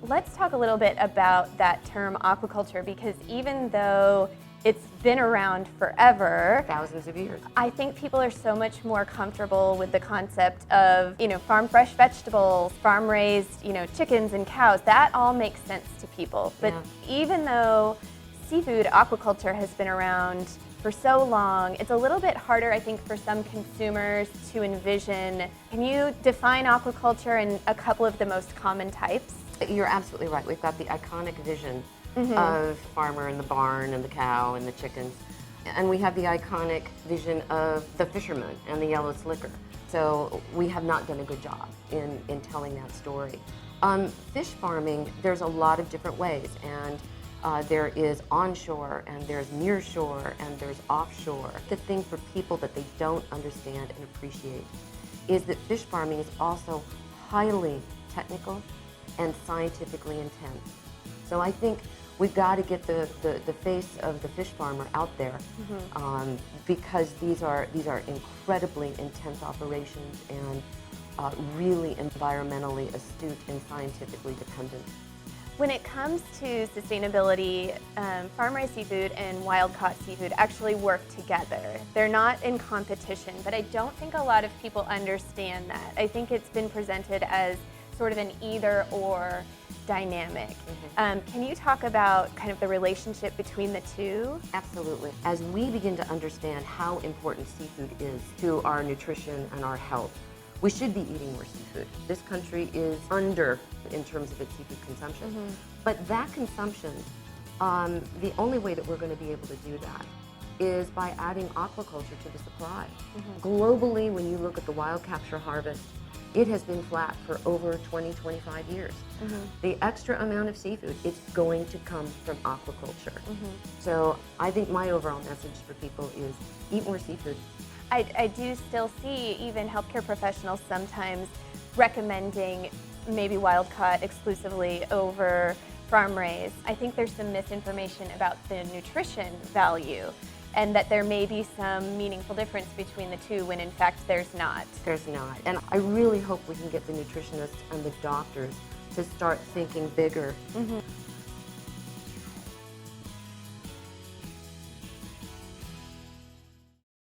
Let's talk a little bit about that term aquaculture, because even though it's been around forever, thousands of years, I think people are so much more comfortable with the concept of, farm fresh vegetables, farm raised, chickens and cows. That all makes sense to people. But even though seafood aquaculture has been around for so long, it's a little bit harder, I think, for some consumers to envision. Can you define aquaculture and a couple of the most common types? You're absolutely right. We've got the iconic vision of farmer in the barn and the cow and the chickens. And we have the iconic vision of the fisherman and the yellow slicker. So we have not done a good job in telling that story. Fish farming, there's a lot of different ways. And there is onshore, and there's nearshore, and there's offshore. The thing for people that they don't understand and appreciate is that fish farming is also highly technical and scientifically intense. So I think we've got to get the face of the fish farmer out there, because these are incredibly intense operations and really environmentally astute and scientifically dependent. When it comes to sustainability, farm-raised seafood and wild-caught seafood actually work together. They're not in competition, but I don't think a lot of people understand that. I think it's been presented as sort of an either-or dynamic. Can you talk about kind of the relationship between the two? Absolutely. As we begin to understand how important seafood is to our nutrition and our health, we should be eating more seafood. This country is under in terms of its seafood consumption. But that consumption, the only way that we're going to be able to do that is by adding aquaculture to the supply. Globally, when you look at the wild capture harvest, it has been flat for over 20, 25 years. The extra amount of seafood, it's going to come from aquaculture. So I think my overall message for people is eat more seafood. I do still see even healthcare professionals sometimes recommending maybe wild-caught exclusively over farm-raised. I think there's some misinformation about the nutrition value, and that there may be some meaningful difference between the two when in fact there's not. There's not. And I really hope we can get the nutritionists and the doctors to start thinking bigger.